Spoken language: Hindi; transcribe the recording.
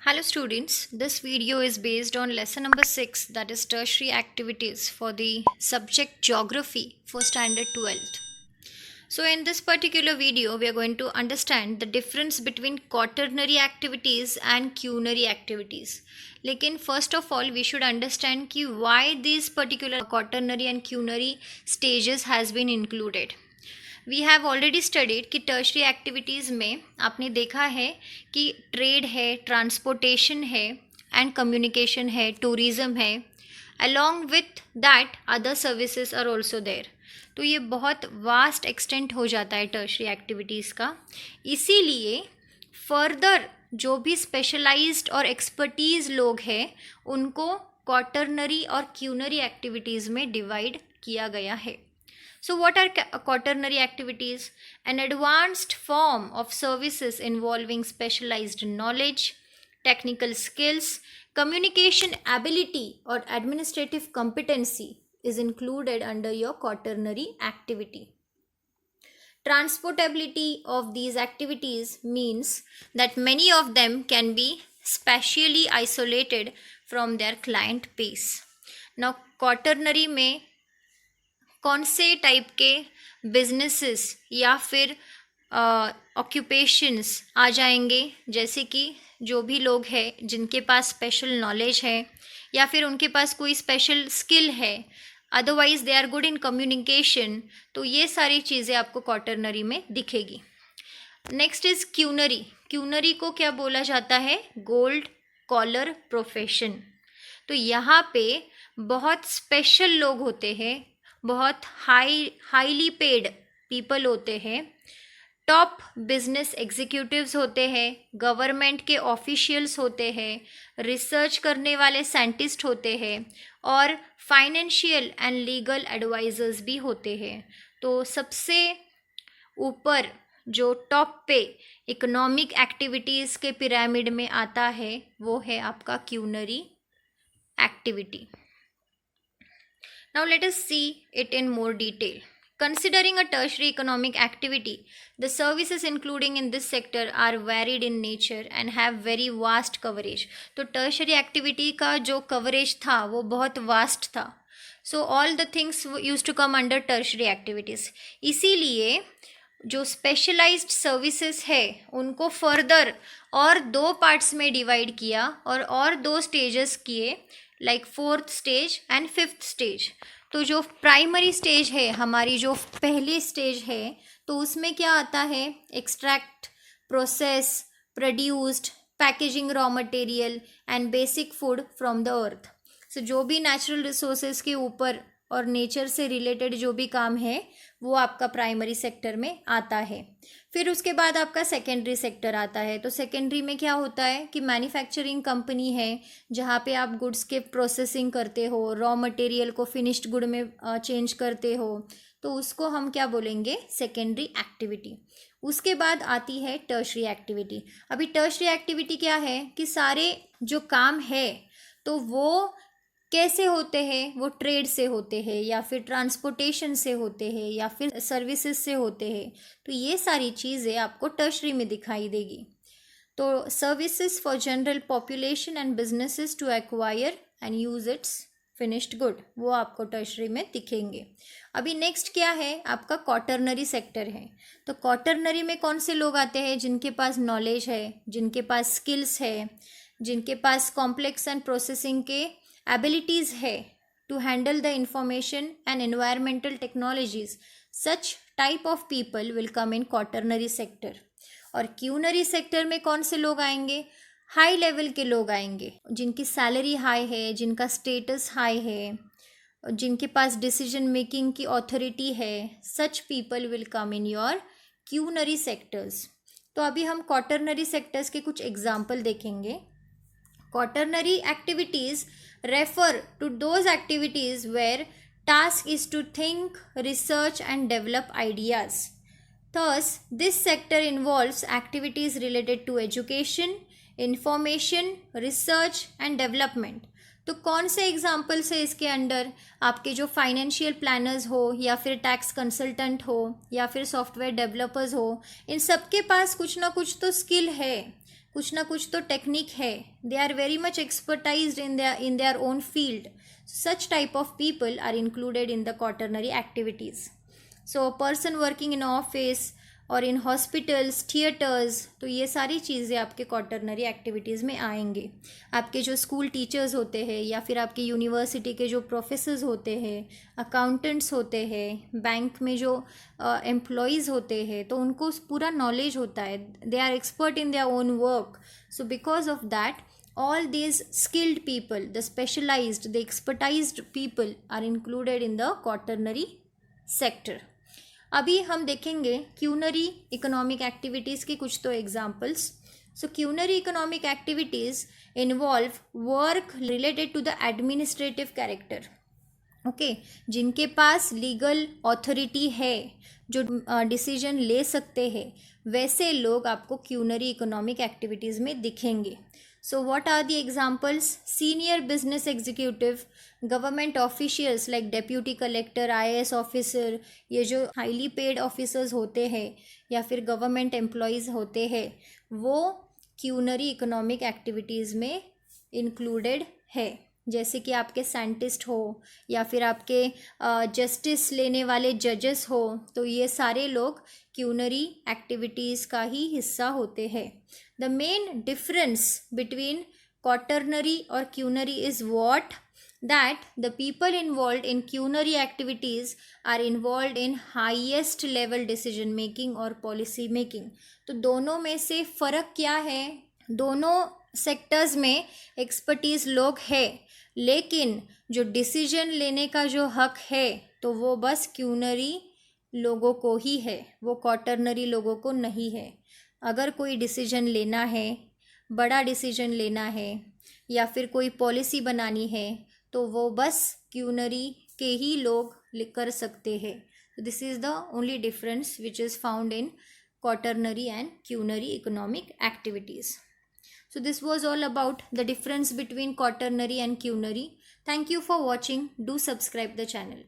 Hello students, this video is based on lesson number 6, that is tertiary activities for the subject geography for standard 12th. So in this particular video we are going to understand the difference between quaternary activities and quinary activities. लेकिन first of all we should understand कि why these particular quaternary and quinary stages has been included. We have already studied कि टर्शरी एक्टिविटीज़ में आपने देखा है कि ट्रेड है, ट्रांसपोर्टेशन है एंड कम्युनिकेशन है, टूरिज़्म है, along with that other services are also there. तो ये बहुत वास्ट एक्सटेंट हो जाता है टर्शरी एक्टिविटीज़ का. इसीलिए फर्दर जो भी स्पेशलाइज्ड और एक्सपर्टीज़ लोग हैं उनको क्वाटरनरी और क्यूनरी एक्टिविटीज़ में डिवाइड किया गया है. So what are quaternary activities? An advanced form of services involving specialized knowledge, technical skills, communication ability or administrative competency is included under your quaternary activity. Transportability of these activities means that many of them can be spatially isolated from their client base. Now quaternary में कौन से टाइप के बिजनेसेस या फिर ऑक्यूपेशंस आ जाएंगे, जैसे कि जो भी लोग हैं जिनके पास स्पेशल नॉलेज है या फिर उनके पास कोई स्पेशल स्किल है, otherwise they are good in communication. तो ये सारी चीज़ें आपको क्वाटरनरी में दिखेगी. Next is quinary. क्यूनरी को क्या बोला जाता है? Gold collar profession. तो यहाँ पे बहुत स्पेशल लोग होते हैं, बहुत हाईली पेड पीपल होते हैं, टॉप बिजनेस एग्जीक्यूटिव्स होते हैं, गवर्नमेंट के ऑफिशियल्स होते हैं, रिसर्च करने वाले साइंटिस्ट होते हैं और फाइनेंशियल एंड लीगल एडवाइजर्स भी होते हैं. तो सबसे ऊपर जो टॉप पे इकोनॉमिक एक्टिविटीज़ के पिरामिड में आता है वो है आपका quinary activity. Now let us see it in more detail. Considering a tertiary economic activity, the services including in this sector are varied in nature and have very vast coverage. तो tertiary activity का जो coverage था वो बहुत vast था. So all the things used to come under tertiary activities. इसीलिए जो स्पेशलाइज्ड सर्विसेज है उनको फर्दर और दो पार्ट्स में डिवाइड किया और दो स्टेजेस किए, like fourth stage and fifth stage. तो जो प्राइमरी स्टेज है, हमारी जो पहली स्टेज है, तो उसमें क्या आता है? Extract, process, produced, packaging raw material and basic food from the earth. So जो भी नेचुरल रिसोर्सेज के ऊपर और नेचर से रिलेटेड जो भी काम है वो आपका प्राइमरी सेक्टर में आता है. फिर उसके बाद आपका सेकेंडरी सेक्टर आता है. तो सेकेंडरी में क्या होता है कि मैन्युफैक्चरिंग कंपनी है जहाँ पे आप गुड्स के प्रोसेसिंग करते हो, रॉ मटेरियल को फिनिश्ड गुड में चेंज करते हो, तो उसको हम क्या बोलेंगे? Secondary activity. उसके बाद आती है टर्शरी एक्टिविटी. अभी टर्शरी एक्टिविटी क्या है कि सारे जो काम है तो वो कैसे होते हैं? वो ट्रेड से होते हैं या फिर ट्रांसपोर्टेशन से होते हैं या फिर सर्विसेज से होते हैं. तो ये सारी चीज़ें आपको टर्शरी में दिखाई देगी. तो services for general population and businesses to acquire and use its finished good, वो आपको टर्शरी में दिखेंगे. अभी नेक्स्ट क्या है? आपका क्वाटरनरी सेक्टर है. तो क्वाटरनरी में कौन से लोग आते हैं? जिनके पास नॉलेज है, जिनके पास स्किल्स है, जिनके पास कॉम्प्लेक्स एंड प्रोसेसिंग के abilities है to handle the information and environmental technologies. Such type of people will come in quaternary sector. और क्यूनरी सेक्टर में कौन से लोग आएंगे? हाई लेवल के लोग आएंगे, जिनकी सैलरी हाई है, जिनका स्टेटस हाई है, जिनके पास डिसीजन मेकिंग की ऑथोरिटी है. Such people will come in your quinary sectors. तो अभी हम क्वाटरनरी सेक्टर्स के कुछ एग्जाम्पल देखेंगे. Quaternary activities refer to those activities where task is to think, research and develop ideas. Thus, this sector involves activities related to education, information, research and development. तो कौन से एग्जाम्पल्स है इसके अंडर? आपके जो फाइनेंशियल प्लानर्स हो या फिर टैक्स कंसल्टेंट हो या फिर सॉफ्टवेयर डेवलपर्स हो, इन सब के पास कुछ ना कुछ तो स्किल है. कुछ ना कुछ तो टेक्निक है, they are very much expertised in their own field. Such type of people are included in the quaternary activities. So a person working in office और इन हॉस्पिटल्स, थिएटर्स, तो ये सारी चीज़ें आपके क्वाटरनरी एक्टिविटीज़ में आएंगे. आपके जो स्कूल टीचर्स होते हैं या फिर आपके यूनिवर्सिटी के जो प्रोफेसर्स होते हैं, अकाउंटेंट्स होते हैं, बैंक में जो एम्प्लॉयज़ होते हैं, तो उनको पूरा नॉलेज होता है. They are expert in their own work. So because of that all these skilled people, the specialized, the expertised people are included in the quaternary sector. अभी हम देखेंगे क्यूनरी इकोनॉमिक एक्टिविटीज़ की कुछ तो examples. So quinary economic activities involve work related to the administrative character. Okay, जिनके पास लीगल ऑथोरिटी है, जो डिसीजन ले सकते हैं, वैसे लोग आपको क्यूनरी इकोनॉमिक एक्टिविटीज़ में दिखेंगे. So what are the examples? Senior business executive, government officials like deputy collector, IAS officer, ये जो highly paid officers होते हैं या फिर government employees होते हैं, वो क्यूनरी इकोनॉमिक एक्टिविटीज़ में included है. जैसे कि आपके साइंटिस्ट हो या फिर आपके जस्टिस लेने वाले जजेस हो, तो ये सारे लोग क्यूनरी एक्टिविटीज़ का ही हिस्सा होते हैं. The main difference between quaternary और quinary is what that the people involved in culinary activities are involved in highest level decision making और policy making. तो दोनों में से फ़र्क क्या है? दोनों सेक्टर्स में एक्सपर्टीज़ लोग हैं, लेकिन जो डिसीजन लेने का जो हक है तो वो बस क्यूनरी लोगों को ही है, वो क्वाटरनरी लोगों को नहीं है. अगर कोई डिसीजन लेना है, बड़ा डिसीजन लेना है या फिर कोई पॉलिसी बनानी है, तो वो बस क्यूनरी के ही लोग कर सकते हैं. This is the only difference which is found in quaternary and culinary economic activities. So this was all about the difference between quaternary and culinary. Thank you for watching. Do subscribe the channel.